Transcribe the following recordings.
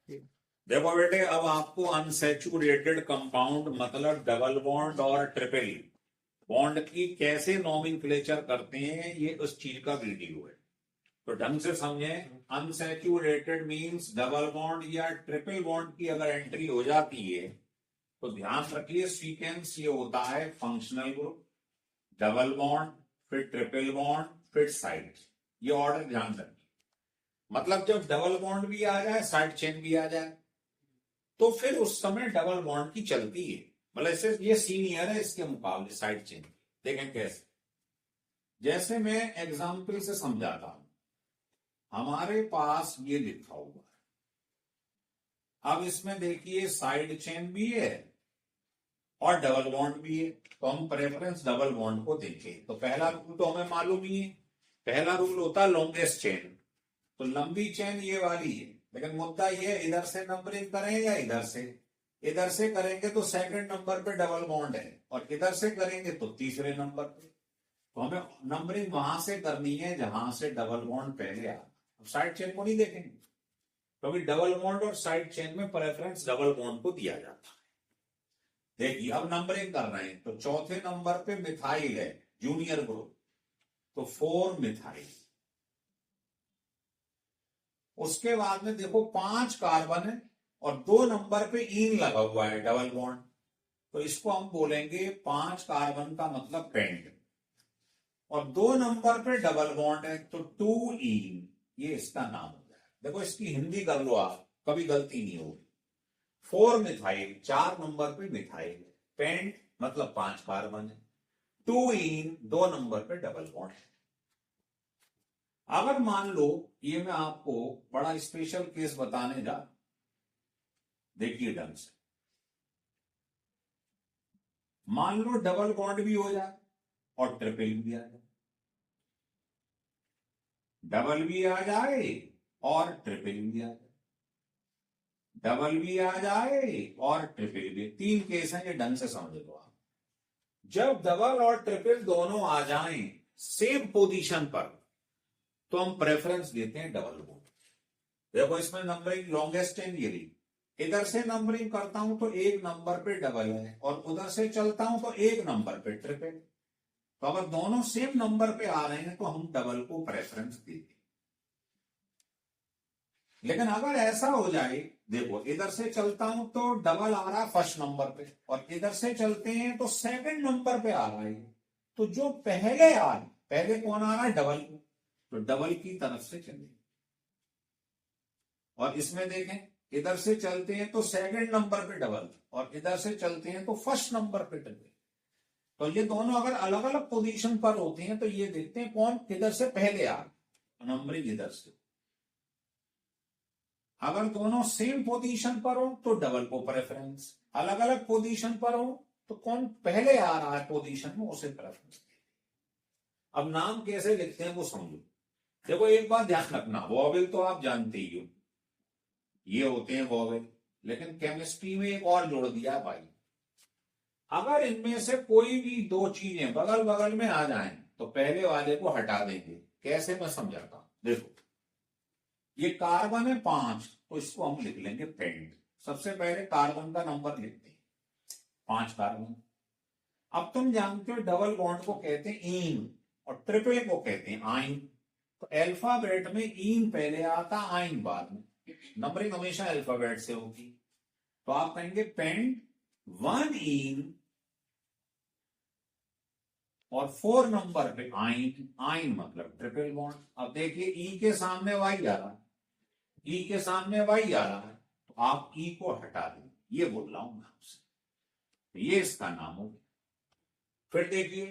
देखो बेटे, अब आपको अनसैचुरेटेड कंपाउंड मतलब डबल बॉन्ड और ट्रिपल बॉन्ड की कैसे नॉमेनक्लेचर करते हैं, ये उस चीज का वीडियो है, तो ढंग से समझे। अनसैचुरेटेड मींस डबल बॉन्ड या ट्रिपल बॉन्ड की अगर एंट्री हो जाती है तो ध्यान रखिए सीक्वेंस ये होता है फंक्शनल ग्रुप, डबल बॉन्ड, फिर ट्रिपल बॉन्ड, फिर साइड। ये ऑर्डर ध्यान रखिए। मतलब जब डबल बॉन्ड भी आ जाए, साइड चेन भी आ जाए, तो फिर उस समय डबल बॉन्ड की चलती है। मतलब इससे ये सीनियर है इसके मुकाबले साइड चेन। देखें कैसे, जैसे मैं एग्जाम्पल से समझाता हूं। हमारे पास ये लिखा हुआ है, अब इसमें देखिए साइड चेन भी है और डबल बॉन्ड भी है, तो हम प्रेफरेंस डबल बॉन्ड को देखें। तो पहला रूल तो हमें मालूम ही है, पहला रूल होता है लॉन्गेस्ट चेन। तो लंबी चेन ये वाली है, लेकिन मुद्दा ये इधर से नंबरिंग करें या इधर से। इधर से करेंगे तो सेकंड नंबर पे डबल बॉन्ड है, और इधर से करेंगे तो तीसरे नंबर पे। तो हमें नंबरिंग वहां से करनी है जहां से डबल बॉन्ड पहले आ। अब साइड चेन को नहीं देखेंगे, क्योंकि डबल बॉन्ड और साइड चेन में प्रेफरेंस डबल बॉन्ड को दिया जाता है। देखिए अब नंबरिंग कर रहे हैं, तो चौथे नंबर पे मिथाइल है, जूनियर ग्रुप, तो 4 मिथाइल। उसके बाद में देखो 5 कार्बन है और 2 नंबर पे ईन लगा हुआ है, डबल बॉन्ड, तो इसको हम बोलेंगे 5 कार्बन का मतलब पेंट। और 2 नंबर पे डबल बॉन्ड है तो 2 ईन, ये इसका नाम हो जाए। देखो इसकी हिंदी कर लो आप, कभी गलती नहीं होगी। 4 मिथाइल, 4 नंबर पे मिथाइल, पेंट मतलब 5 कार्बन है, 2 इन 2 नंबर पे डबल बॉन्ड है। अगर मान लो, ये मैं आपको बड़ा स्पेशल केस बताने जा, देखिए ढंग से। मान लो डबल बॉन्ड भी हो जाए और ट्रिपल भी आ जाए, डबल भी आ जाए और ट्रिपल भी आ जाए, डबल भी आ जाए और ट्रिपल भी। 3 केस हैं, ये ढंग से समझ लो आप। जब डबल और ट्रिपल दोनों आ जाएं सेम पोजीशन पर, तो हम प्रेफरेंस देते हैं डबल को। देखो इसमें नंबरिंग लॉन्गेस्ट चेन ये रही, इधर से नंबरिंग करता हूं तो एक नंबर पे डबल है, और उधर से चलता हूं तो एक नंबर पे ट्रिपल। तो अगर दोनों सेम नंबर पे आ रहे हैं तो हम डबल को प्रेफरेंस देते हैं। लेकिन अगर ऐसा हो जाए, देखो इधर से चलता हूं तो डबल आ रहा है फर्स्ट नंबर पे, और इधर से चलते हैं तो सेकंड नंबर पे आ रहा है, तो जो पहले आ रहा, पहले कौन आ रहा है, डबल, तो डबल की तरफ से चले। और इसमें देखें, इधर से चलते हैं तो सेकंड नंबर पे डबल, और इधर से चलते हैं तो फर्स्ट नंबर पे डबल। तो ये दोनों अगर अलग अलग पोजीशन पर होते हैं तो ये देखते हैं कौन किधर से पहले आ, नंबरिंग इधर से। अगर दोनों सेम पोजीशन पर हो तो डबल को प्रेफरेंस, अलग अलग पोजीशन पर हो तो कौन पहले आ रहा है पोजीशन में उसे प्रेफरेंस। अब नाम कैसे लिखते हैं वो समझो। देखो एक बात ध्यान रखना, वॉवेल तो आप जानते ही हो, ये होते हैं वॉवेल, लेकिन केमिस्ट्री में एक और जोड़ दिया भाई। अगर इनमें से कोई भी 2 चीजें बगल बगल में आ जाएं तो पहले वाले को हटा देंगे। कैसे, मैं समझाता हूं। देखो ये कार्बन है 5, तो इसको हम लिख लेंगे पेंट। सबसे पहले कार्बन का नंबर लिखते हैं, 5 कार्बन। अब तुम जानते हो डबल बॉन्ड को कहते हैं ईन और ट्रिपल को कहते हैं आइन। तो अल्फाबेट में ईन पहले आता, आइन बाद में। नंबरिंग हमेशा अल्फाबेट से होगी, तो आप कहेंगे पेंट 1 इन और 4 नंबर पे आइन, आइन मतलब ट्रिपल बॉन्ड। अब देखिए ई के सामने वाई आ रहा है, ई के सामने वाई आ रहा है, तो आप ई को हटा दें, ये बोल रहा हूं मैं आपसे। तो ये इसका नाम हो। फिर देखिए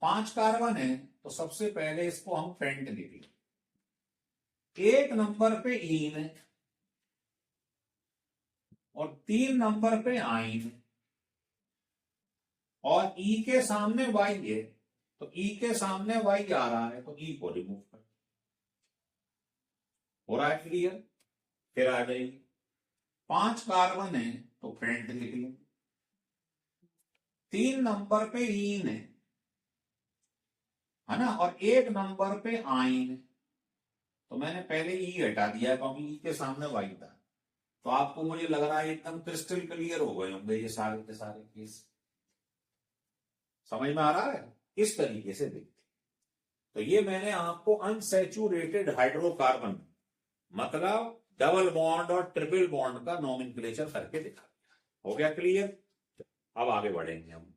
5 कार्बन है, तो सबसे पहले इसको हम पेंट लिख लें। 1 नंबर पे ईन है और 3 नंबर पे आइन है, और ई के सामने वाई है, तो ई के सामने वाई आ रहा है तो ई को रिमूव कर। हो रहा है क्लियर? फिर आ जाएगी 5 कार्बन है तो पेंट लिख लो, 3 नंबर पे ईन है ना, और 1 नंबर पे आइन है, तो मैंने पहले ई हटा दिया क्योंकि ई के सामने वाई था। तो आपको मुझे लग रहा है एकदम क्रिस्टल क्लियर हो गए होंगे ये सारे के सारे केस। समझ में आ रहा है? इस तरीके से देखते। तो ये मैंने आपको अनसैचुरेटेड हाइड्रोकार्बन मतलब डबल बॉन्ड और ट्रिपल बॉन्ड का नोमेनक्लेचर करके दिखा दिया। हो गया क्लियर? अब आगे बढ़ेंगे हम।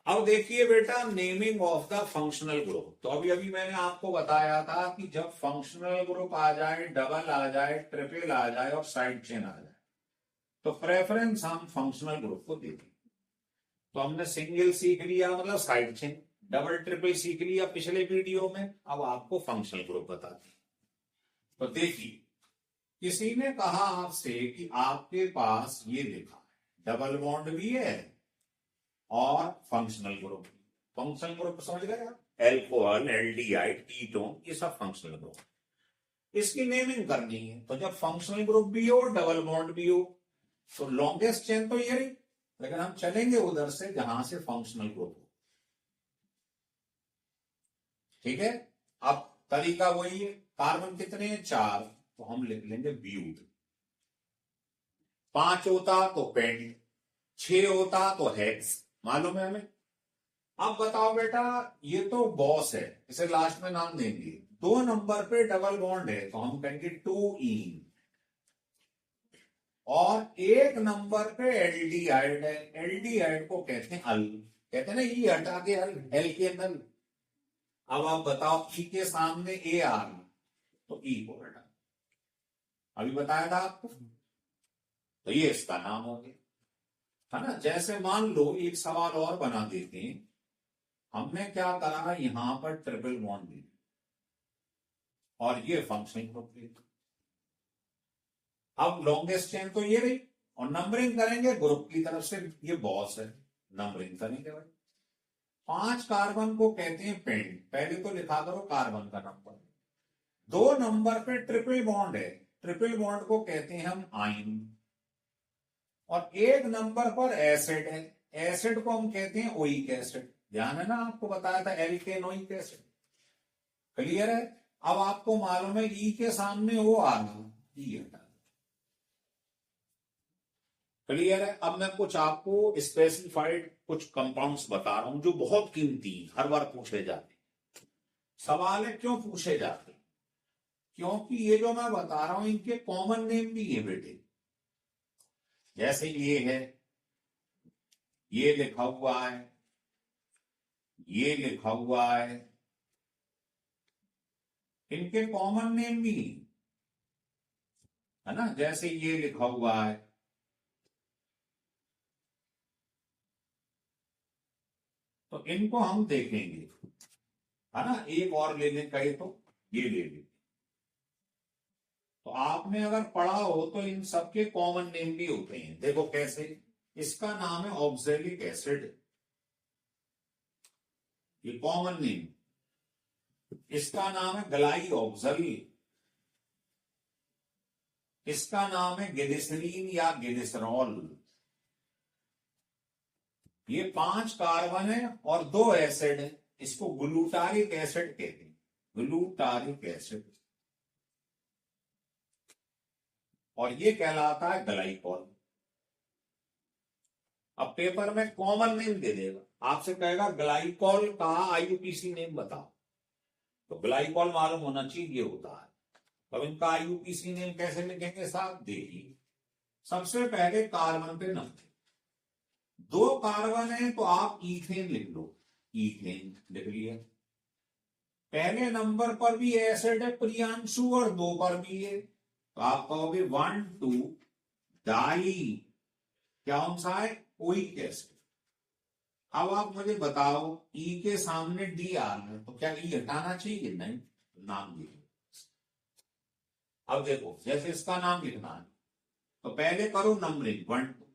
अब देखिए बेटा, naming of the functional group. तो अभी अभी मैंने आपको बताया था कि जब फंक्शनल ग्रुप आ जाए, डबल आ जाए, ट्रिपल आ जाए और साइड चेन आ जाए, तो प्रेफरेंस हम फंक्शनल ग्रुप को देते हैं। तो हमने सिंगल सीख लिया मतलब साइड चेन, डबल ट्रिपल सीख लिया पिछले वीडियो में। अब आपको फंक्शनल ग्रुप बताते हैं। तो देखिए, किसी ने कहा आपसे कि आपके पास ये लिखा है डबल बॉन्ड भी है और फंक्शनल ग्रुप। फंक्शनल ग्रुप समझ गए आप? एल्कोहल, एल्डिहाइड, कीटोन, ये सब फंक्शनल ग्रुप। इसकी नेमिंग करनी है। तो जब फंक्शनल ग्रुप भी हो, डबल बॉन्ड भी हो, तो लॉन्गेस्ट चेन तो ये रही, लेकिन हम चलेंगे उधर से जहां से फंक्शनल ग्रुप हो। ठीक है? अब तरीका वही है। कार्बन कितने हैं? 4, तो हम लिख लेंगे ब्यूट। 5 होता तो पेंट, 6 होता तो हेक्स। मालूम है हमें? अब बताओ बेटा, ये तो बॉस है, इसे लास्ट में नाम देंगे। 2 नंबर पे डबल बॉन्ड है तो हम कहेंगे 2 ईन। और 1 नंबर पे एल्डिहाइड है, एल्डिहाइड को कहते हैं अल। कहते हैं ना, ई हटा के अल, एल के नल। अब आप बताओ, ई के सामने ए आ रहा तो ई को हटा। अभी बताया था आपको। तो ये इसका नाम हो गया, है ना। जैसे मान लो एक सवाल और बना देते हैं। हमने क्या करा, यहां पर ट्रिपल बॉन्ड दी और ये फंक्शनल ग्रुप ली। अब लॉन्गेस्ट चेन तो ये रही और नंबरिंग करेंगे ग्रुप की तरफ से। ये बॉस है, नंबरिंग करेंगे भाई। 5 कार्बन को कहते हैं पेंट। पहले तो लिखा करो कार्बन का नंबर। 2 नंबर पे ट्रिपल बॉन्ड है, ट्रिपल बॉन्ड को कहते हैं हम आइन। और 1 नंबर पर एसिड है, एसिड को हम कहते हैं ओइक एसिड। ध्यान है ना, आपको बताया था एल्केनोइक एसिड। क्लियर है? अब आपको मालूम है ई के सामने वो आ रहा, ई हटा। क्लियर है? अब मैं कुछ आपको स्पेसिफाइड कुछ कंपाउंड्स बता रहा हूं जो बहुत कीमती, हर बार पूछे जाते। सवाल है क्यों पूछे जाते? क्योंकि ये जो मैं बता रहा हूं इनके कॉमन नेम भी है बेटे। जैसे ये है, ये लिखा हुआ है, ये लिखा हुआ है, इनके कॉमन नेम भी है ना। जैसे ये लिखा हुआ है, तो इनको हम देखेंगे, है ना। एक और ले लें कहे तो ये ले लें। तो आपने अगर पढ़ा हो तो इन सबके कॉमन नेम भी होते हैं। देखो कैसे, इसका नाम है ऑक्सैलिक एसिड, ये कॉमन नेम। इसका नाम है ग्लाई ऑक्सल, इसका नाम है ग्लिसरीन या ग्लिसरॉल। ये 5 कार्बन है और 2 एसिड है, इसको ग्लूटारिक एसिड कहते हैं, ग्लूटारिक एसिड। और ये कहलाता है ग्लाइकॉल। अब पेपर में कॉमन नेम दे देगा, आपसे कहेगा ग्लाइकॉल का आईयूपीसी नेम बताओ, तो ग्लाइकॉल मालूम होना चाहिए ये होता है। अब इनका आईयूपीसी नेम कैसे लिखेंगे साहब? देखिए, सबसे पहले कार्बन पे नंबर। 2 कार्बन है तो आप इथेन लिख लो, इथेन लिख लिया। पहले नंबर पर भी एसिड है प्रियांशु और 2 पर भी है, तो आप कहोगे 1 2 डाई, क्या सा है? Oic acid. अब आप मुझे बताओ, ई के सामने डी आ रहा है तो क्या ई हटाना चाहिए? नहीं, नाम लिखो। अब देखो, जैसे इसका नाम लिखना है तो पहले करो नंबरिंग 1 2,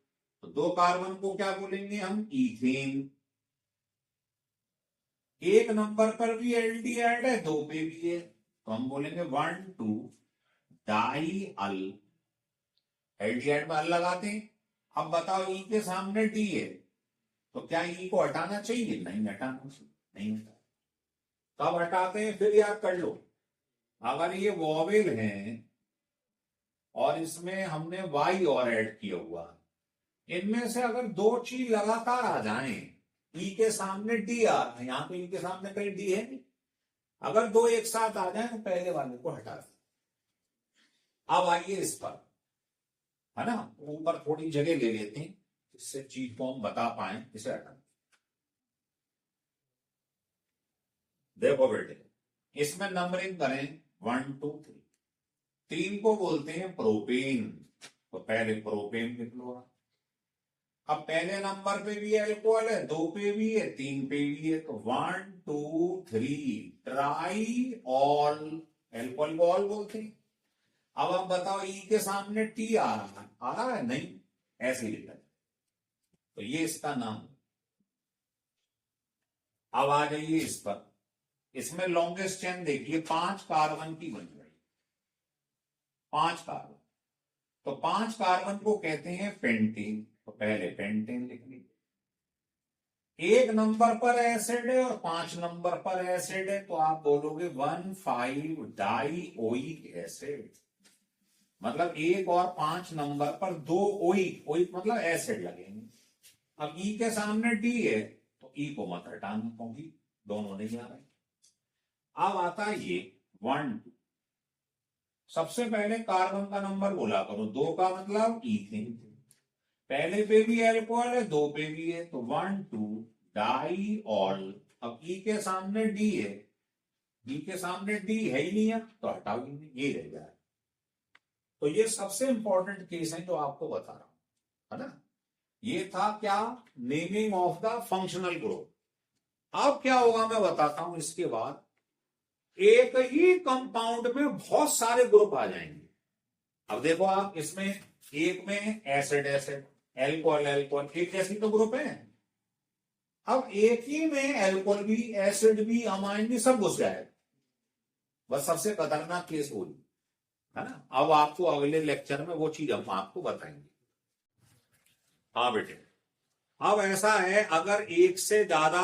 तो 2 कार्बन को क्या बोलेंगे हम? इथेन। 1 नंबर पर भी एल्डिहाइड है, 2 पे भी है, तो हम बोलेंगे 1 2 डाई अल। एल्डिहाइड में अल लगाते हैं। अब बताओ, ई के सामने डी है तो क्या ई को हटाना चाहिए? नहीं हटाना, नहीं हटाना। कब हटाते हैं फिर याद कर लो। अगर ये वॉवेल है और इसमें हमने वाई और ऐड किया हुआ। इनमें से अगर दो चीज लगातार आ जाएं, ई के सामने डी आ रहा है, यहां तो ई के सामने कहीं डी है नहीं, अगर दो एक साथ आ जाए तो पहले वाले को हटा दें। अब आइए इस पर, है ना, ऊपर थोड़ी जगह ले लेते हैं जिससे चीज को हम बता पाए। इसे हटा, देखो बेटे, इसमें नंबरिंग करें 1 2 3। 3 को बोलते हैं प्रोपेन, तो पहले प्रोपेन लिख लो। अब पहले नंबर पे भी एल्कोहल है, 2 पे भी है, 3 पे भी है, तो 1 2 3 ट्राई ऑल एल्कोहल बोलते हैं। अब आप बताओ, ई के सामने टी आ रहा है, आ रहा है नहीं, ऐसे ही लिखा है, तो ये इसका नाम। अब आ जाइए इस पर, इसमें लॉन्गेस्ट चेन देखिए, 5 कार्बन की बन गई, 5 कार्बन, तो 5 कार्बन को कहते हैं पेंटेन, तो पहले पेंटेन लिख लीजिए। एक नंबर पर एसिड है और 5 नंबर पर एसिड है, तो आप बोलोगे 1,5 डाइओइक एसिड, मतलब 1 और 5 नंबर पर 2 ओइक मतलब एसिड लगेंगे। अब ई के सामने डी है, तो ई को मत हटाना क्योंकि दोनों नहीं आ रहे। अब आता है ये 1 2, सबसे पहले कार्बन का नंबर बोला करो, 2 का मतलब ईथेन, पहले पे भी एल्कोहल है, 2 पे भी है, तो 1 2 डाइऑल। अब ई के सामने डी है, ई के सामने डी है ही नहीं है, तो हटाओ, ये रह जाए। तो ये सबसे इंपॉर्टेंट केस है जो आपको बता रहा हूं, है ना। ये था क्या, naming of the functional group. अब क्या होगा मैं बताता हूं, इसके बाद एक ही कंपाउंड में बहुत सारे ग्रुप आ जाएंगे। अब देखो आप, इसमें एक में एसिड एसिड, एल्कोहल एल्कोहल, एक जैसी तो ग्रुप है। अब एक ही में एल्कोहल भी, एसिड भी, अमाइन भी, सब घुस जाए, बस सबसे खतरनाक केस होगी, है ना। अब आपको अगले लेक्चर में वो चीज हम आपको बताएंगे। हाँ बेटे, अब ऐसा है, अगर एक से ज्यादा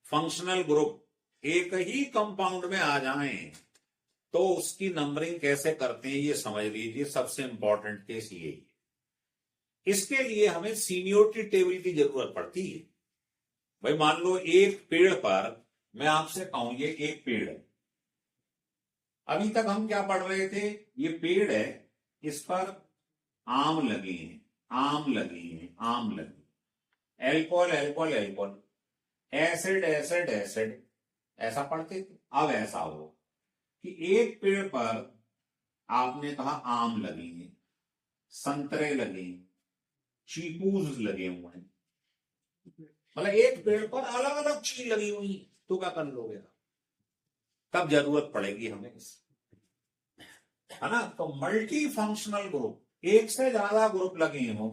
फंक्शनल ग्रुप एक ही कंपाउंड में आ जाएं, तो उसकी नंबरिंग कैसे करते हैं ये समझ लीजिए। सबसे इंपॉर्टेंट केस ये है, इसके लिए हमें सीनियोरिटी टेबल की जरूरत पड़ती है। भाई मान लो एक पेड़ पर मैं आपसे कहूं, ये एक पेड़ है, अभी तक हम क्या पढ़ रहे थे, ये पेड़ है, इस पर आम लगे हैं, आम लगे हैं, आम लगे, alcohol alcohol alcohol, acid acid acid, ऐसा पढ़ते थे। अब ऐसा हो कि एक पेड़ पर आपने कहा आम लगे हैं, संतरे लगे, चीकूज लगे हुए हैं, मतलब एक पेड़ पर अलग अलग चीज लगी हुई, तो क्या कर लोगे, तब जरूरत पड़ेगी हमें इस, है ना। तो मल्टी फंक्शनल ग्रुप, एक से ज्यादा ग्रुप लगे हो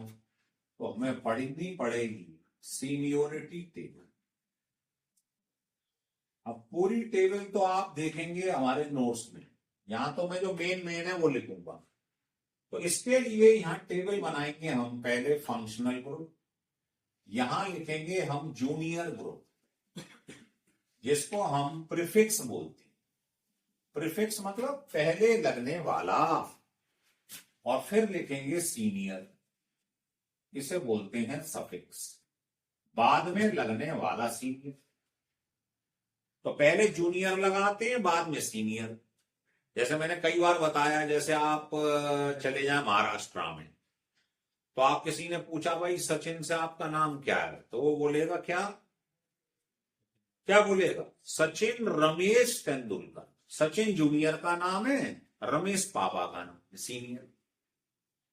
तो हमें पढ़नी पड़ेगी सीनियोरिटी टेबल। अब पूरी टेबल तो आप देखेंगे हमारे नोट्स में, यहां तो मैं जो मेन है वो लिखूंगा। तो इसके लिए यहां टेबल बनाएंगे हम, पहले फंक्शनल ग्रुप, यहां लिखेंगे हम जूनियर ग्रुप, जिसको हम प्रीफिक्स बोलते हैं। प्रीफिक्स मतलब पहले लगने वाला, और फिर लिखेंगे सीनियर, इसे बोलते हैं सफिक्स, बाद में लगने वाला सीनियर। तो पहले जूनियर लगाते हैं, बाद में सीनियर। जैसे मैंने कई बार बताया, जैसे आप चले जाए महाराष्ट्र में, तो आप किसी ने पूछा भाई सचिन से आपका नाम क्या है, तो वो बोलेगा क्या, क्या बोलेगा, सचिन रमेश तेंदुलकर। सचिन जूनियर का नाम है, रमेश पापा का नाम है, सीनियर।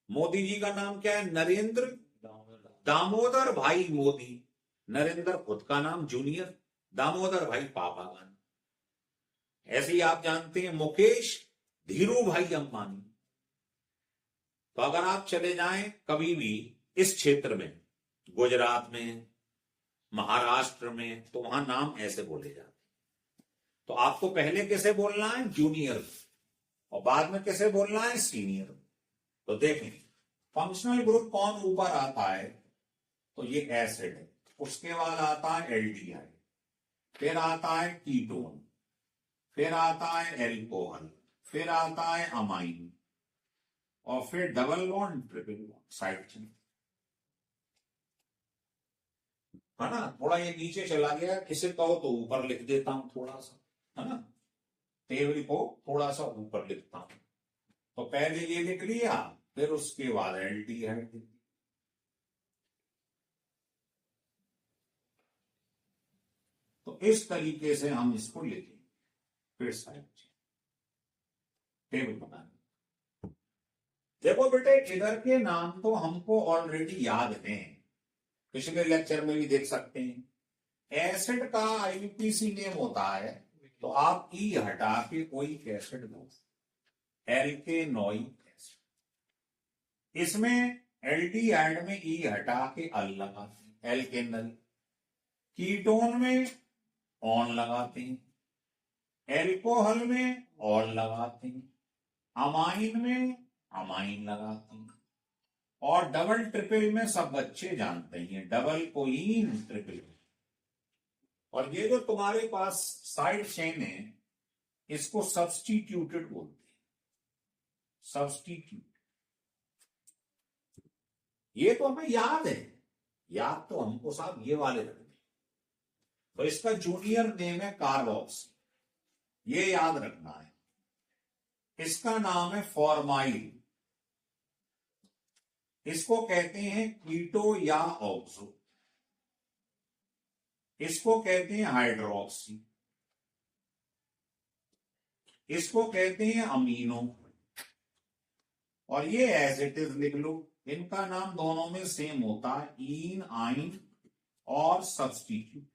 मोदी जी का नाम क्या है, नरेंद्र दामोदर भाई मोदी, नरेंद्र खुद का नाम जूनियर, दामोदर भाई पापा का नाम। ऐसे ही आप जानते हैं मुकेश धीरू भाई अंबानी। तो अगर आप चले जाएं कभी भी इस क्षेत्र में, गुजरात में, महाराष्ट्र में, तो वहां नाम ऐसे बोले जाते हैं। तो आपको पहले कैसे बोलना है, जूनियर, और बाद में कैसे बोलना है, सीनियर। तो देखें फंक्शनल ग्रुप कौन ऊपर आता है, तो ये एसिड है, उसके बाद आता है एल्डिहाइड, फिर आता है कीटोन, फिर आता है एल्कोहल, फिर आता है अमाइन, और फिर double bond triple bond side chain, है ना। थोड़ा ये नीचे चला गया, किसी कहो तो ऊपर लिख देता हूं थोड़ा सा, है ना, टेबल को थोड़ा सा ऊपर लिखता हूं। तो पहले ये लिख लिया, फिर उसके बाद एल्डिहाइड। तो इस तरीके से हम इसको लिखेंगे। फिर साइड टेबल बनाने। देखो बेटे, इधर के नाम तो हमको ऑलरेडी याद हैं, पिछले लेक्चर में भी देख सकते हैं। एसिड का आईयूपीसी नेम होता है, तो आप ई हटा के कोई एसिड दो, एल्केनोइक एसिड। इसमें एल्डिहाइड में ई हटा के अल लगाते हैं, एल्केनल। कीटोन में ऑन लगाते हैं, एल्कोहल में ऑल लगाते हैं, अमाइन में अमाइन लगाते हैं, और डबल ट्रिपल में सब बच्चे जानते हैं, डबल कोलीन ट्रिपल। और ये जो तुम्हारे पास साइड चेन है, इसको सब्स्टिट्यूटेड बोलते हैं, सब्स्टिट्यूट। ये तो हमें याद है, याद तो हमको साहब ये वाले रखते। तो इसका जूनियर नेम है कार्बोक्सी, ये याद रखना है। इसका नाम है फॉर्माइल, इसको कहते हैं कीटो या ऑक्सो, इसको कहते हैं हाइड्रोक्सी, इसको कहते हैं अमीनो, और ये एज इट इज लिख लो। इनका नाम दोनों में सेम होता है, इन, आइन और सब्स्टिट्यूट।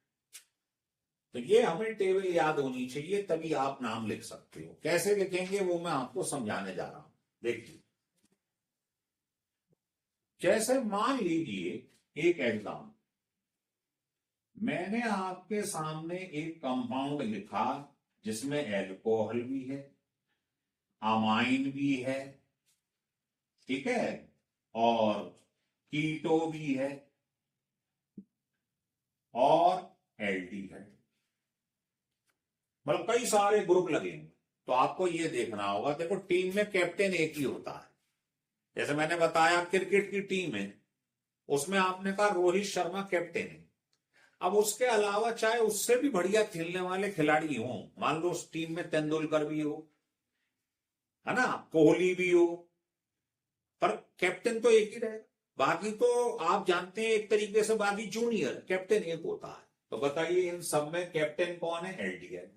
तो ये हमें टेबल याद होनी चाहिए, तभी आप नाम लिख सकते हो। कैसे लिखेंगे वो मैं आपको समझाने जा रहा हूं। देखिए, जैसे मान लीजिए एक एग्जाम, मैंने आपके सामने एक कंपाउंड लिखा जिसमें एल्कोहल भी है, अमाइन भी है, ठीक है, और कीटो भी है, और एल्डिहाइड। मतलब कई सारे ग्रुप लगेंगे। तो आपको ये देखना होगा, देखो टीम में कैप्टन एक ही होता है। जैसे मैंने बताया क्रिकेट की टीम है, उसमें आपने कहा रोहित शर्मा कैप्टन है। अब उसके अलावा चाहे उससे भी बढ़िया खेलने वाले खिलाड़ी हो, मान लो उस टीम में तेंदुलकर भी हो, है ना, कोहली भी हो, पर कैप्टन तो एक ही रहेगा। बाकी तो आप जानते हैं एक तरीके से बाकी जूनियर, कैप्टन एक होता है। तो बताइए इन सब में कैप्टन कौन है? एल्डिहाइड।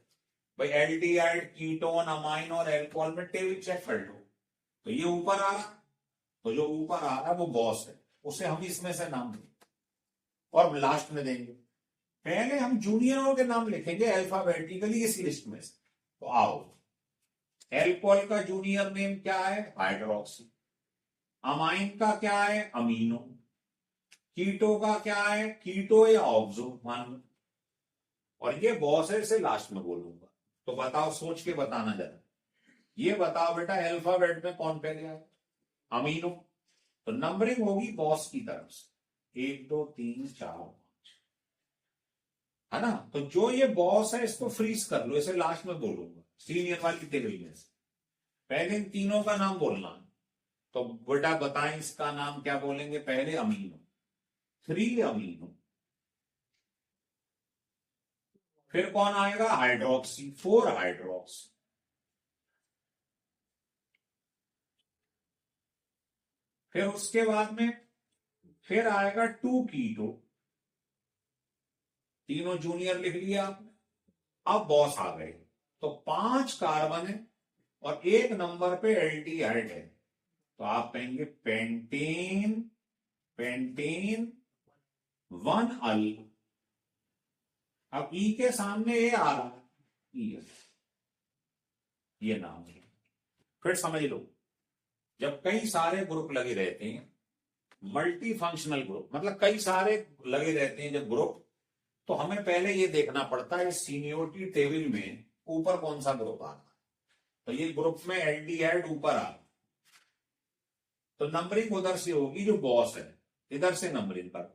भाई एल्डिहाइड, कीटोन, अमाइन और एल्कोहल में टेबल चेक कर लो। तो ये ऊपर आ रहा, तो जो ऊपर आ रहा है वो बॉस है, उसे हम इसमें से नाम देंगे और लास्ट में देंगे। पहले हम जूनियरों के नाम लिखेंगे अल्फाबेटिकली इस लिस्ट में से। तो आओ, एल्कोहल का जूनियर नेम क्या है? हाइड्रोक्सी। अमाइन का क्या है? अमीनो। कीटो का क्या है? कीटो या ऑक्सो मान लो। और ये बॉस है, इसे लास्ट में बोलूंगा। तो बताओ, सोच के बताना जरा। ये बताओ बेटा, अल्फाबेट में कौन पहले आए? अमीनो। तो नंबरिंग होगी बॉस की तरफ से, 1 2 3 4 5, है ना। तो जो ये बॉस है इसको फ्रीज कर लो, इसे लास्ट में बोलूंगा सीनियर वाली टेबल में से। पहले इन तीनों का नाम बोलना। तो बेटा बताएं इसका नाम क्या बोलेंगे? पहले अमीनो, 3 अमीनो। फिर कौन आएगा? Hydroxy, 4 hydroxy. फिर उसके बाद में फिर आएगा 2 कीटो। तीनों जूनियर लिख लिया आपने। अब बॉस आ गए। तो 5 कार्बन है और 1 नंबर पे एल्डिहाइड है। तो आप कहेंगे पेंटेन, पेंटेन 1 अल। अब ई के सामने ए आ रहा है, ये नाम है। फिर समझ लो, जब कई सारे ग्रुप लगे रहते हैं, मल्टी फंक्शनल ग्रुप, मतलब कई सारे लगे रहते हैं जब ग्रुप, तो हमें पहले ये देखना पड़ता है सीनियोरिटी टेबल में ऊपर कौन सा ग्रुप आ रहा है। तो ये ग्रुप में एल्डिहाइड ऊपर आ रहा, तो नंबरिंग उधर से होगी, जो बॉस है इधर से नंबरिंग कर।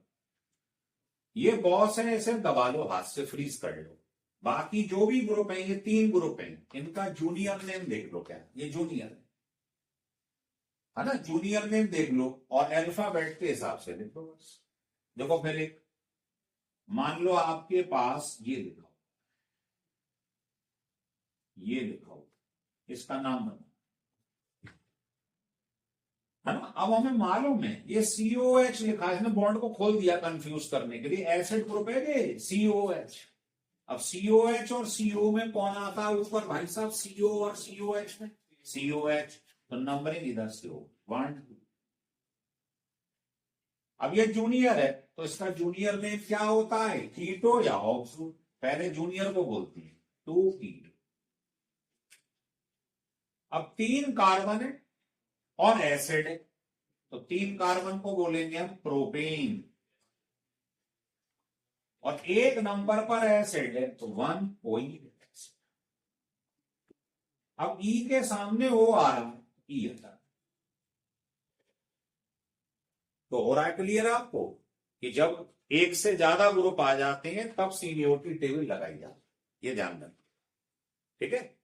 ये बॉस है, इसे दबा लो, हाथ से फ्रीज कर लो। बाकी जो भी ग्रुप है, ये 3 ग्रुप हैं, इनका जूनियर नेम देख लो। क्या ये जूनियर है? है ना, जूनियर नेम देख लो और अल्फाबेट के हिसाब से लिखो बस। देखो पहले मान लो आपके पास ये लिखा हो, ये लिखा हो, इसका नाम बना, है ना। अब हमें मालूम है ये COH लिखा है, इसने बॉन्ड को खोल दिया कंफ्यूज करने के लिए, एसिड ग्रुप है ये COH। अब COH और CO में कौन आता है ऊपर भाई साहब, CO और COH में COH, तो नंबरिंग इधर से हो 1 2। अब ये जूनियर है तो इसका जूनियर नेम क्या होता है, कीटो या ऑक्सो, पहले जूनियर को बोलती है 2 कीटो। अब 3 कार्बन है और एसिड है, तो 3 कार्बन को बोलेंगे हम प्रोपेन, और 1 नंबर पर एसिड है तो 1 ओइल। अब ई के सामने ओ आ रहा है, ई हटा। तो हो रहा है क्लियर आपको कि जब एक से ज्यादा ग्रुप आ जाते हैं तब CO की टेबल लगाई जाती है, ये ध्यान रखना, ठीक है।